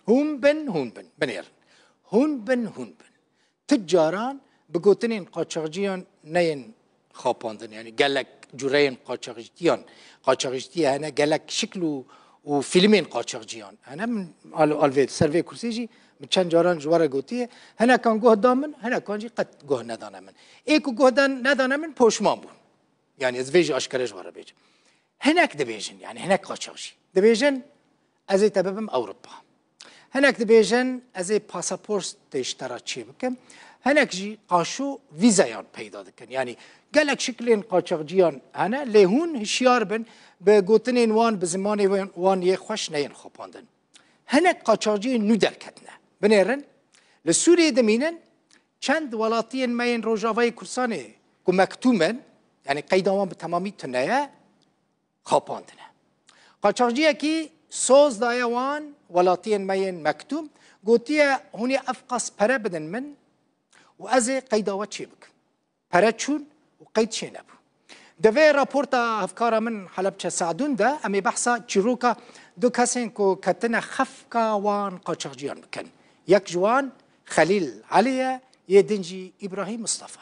هون بن بنير هون بن تجاران بگوتنین قاچاقچیان نین خاپاندن یعنی گلک جورین قاچاقچی هنه گلک شکل و فیلمین قاچاقچیان هنه من آلوید سروی کرسیجی من چند جاران جواره گوتیه هنه کان گوه دامن هنه کانجی قد گوه ندانه من ایکو گوه ندانه من پوشمان بون یعنی از ویج آشکارش واره بیج هنک دبیجن یعنی هنک قاچاقچی دبیجن از تببم اوروبا هنک دبیجن از پاسپورت اشتراکی بکم هنک جی قاشو ویزایان پیدا دکن یعنی گلک شکلین قاچاقچیان هنه لهون هشیار بن به گوتنین وان به زمان وان یه خوش نین خوپاندن هنک قاچاقچی نو درکتنه بنیرن لسوریه دمینن چند ولاتین ماین روجاوای کرسانه که مکتومن یعنی قیدامان به تمامی تنه خوپاندنه قاچاقچیه کی سوز دایا وان ولاتین ماین مکتوم گوتیه هونی افقاس پره بدن من و از قیداوات چی بکن پره چون و قید چی نبو دوی راپورتا افکار من حلب چه سعدون ده امی بحثا چیروکا دو کسین که کتن خفکا وان قاچاقچیان بکن یک جوان خلیل علیه یه دنجی ابراهیم مصطفی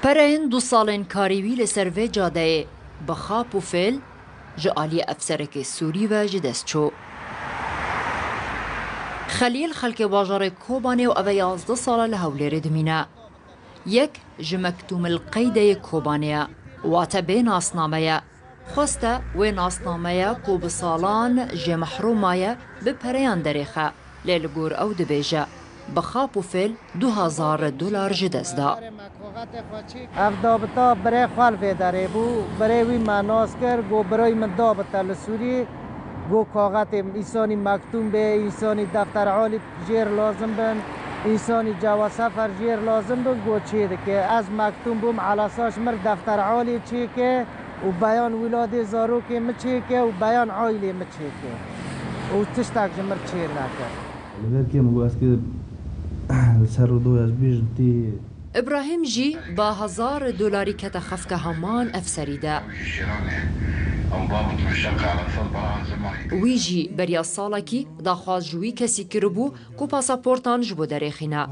پرین 2 سالین کاریوی لسروی جاده بخاپ و فیل جعالی افسرک سوری و جدست چو خلیل خلک باجار کوبانه و اوه 11 ساله لهولیر دمینه یک جمکتوم القیده کوبانه واتا به ناسنامه خوسته و ناسنامه کو بسالان جمحرومه به پریان دریخه لیلگور او دبیجه بخاپ و فیل $2000 جدست دا اف دابطا برای خالفه داره بو برای وی مناس کر گو برای من دابطا لسوری گو کاغت ایسانی مکتوم به ایسانی دفتر عالی جیر لازم بن ایسانی جواز سفر جیر لازم بن گو چی ده که از مکتوم بوم علاساش مر دفتر عالی چی که و بیان ولاد زارو که مچی که و بیان عائلی مچی که و تشتاق جمر چی نکر لذلك مگو از که سر و دو از بیجتی ابراهیم جی با $1000 کت خفکه همان افسریده ویجی بریا سالکی داخواست جوی کسی کربو کو پاسپورتان جبو دریخینه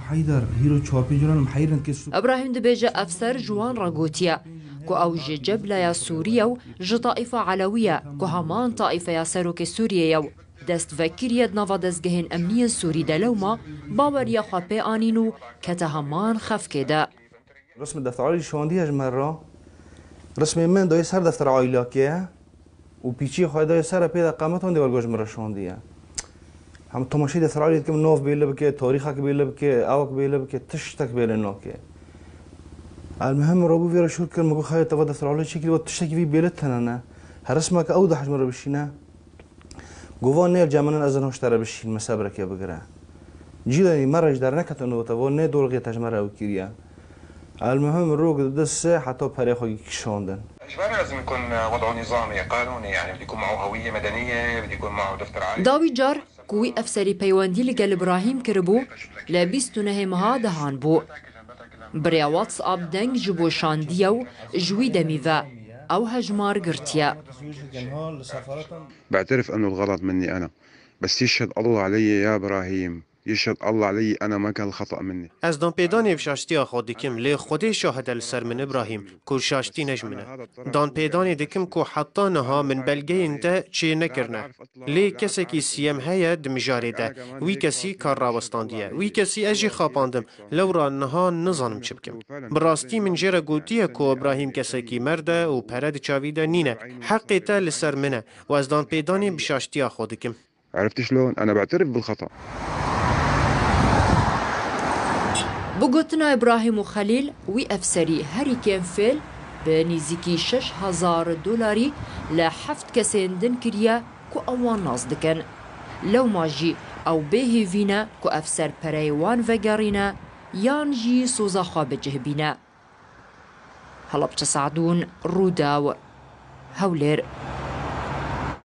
ابراهیم دبیجه افسر جوان را گوتیه کو او جبله یا سوریه و جطائفه علویه کو همان طائفه یا سروک سوریه یو دست وکریت نوا دستگهین امنی سوری دلوما باور یا خوابه آنینو که همان خفکه ده رسم دفتر عالی شواندی اجمر رسم من دای سر دفتر عالی که و پیچی خواهد دای سر پیدا قامت هم دیوال گوش مرا شواندیه هم تماشی دفتر عالی که نوف بیله بکه تاریخ که بیله بکه اوک بیله بکه تشتک بیله ناکه المهم رابو ویرا شور کن مگو خواهد توا دفتر عالی چیکلی و تشتکی وی بیله تنانه هر رسمه که او ده حجم را بشینه گوان نیل جامنن از نهوش تر بشین مسابره که بگره جیلانی مرج در نکتن و تو نه دولقی تجمره او کیریا المهم روق دسه حتی پریخوی کشاندن اجباري لازم يكون وضعه نظامي قانوني يعني بده يكون معه هويه مدنيه بده يكون معه دفتر عالي داوی جار کوی افسری پیوندی لگل ابراهیم کربو لبیست نه مها دهان بو بریا واتس اب دنگ جبو شاندیو جوی دمیوه او هجمار قرتيا بعترف انه الغلط مني انا بس يشهد الله علي يا ابراهيم يشهد الله علي انا ما كان الخطا مني از دان پیدان شاشتی خود دکم لی خودی شاهد السر من ابراهیم کو شاشتی نجمنه دان پیدان دکم کو حتی نها من بلگه انده چی نکرنه لی کسی کی سیم هیا دمجاره ده وی کسی کار راوستاندیه وی کسی اجی خاپاندم لو را نها نظانم چی بکم براستی من جره گوتیه کو ابراهیم کسی کی مرده و پرد چاویده نینه حقی تا لسر منه و از دان پیدان بشاشتی خود دکم عرفت شلون انا بعترف بالخطا بگوتنا ابراهیم و خلیل وی افسری هری کن فیل به نزدیکی $6,000 لحفت کسین دن کریه کو اوان ناز دکن لو ماجی او به وینا کو افسر پریوان وگرینه یان جی سوزا خواب جهبینه هلب سعدون روداو هولر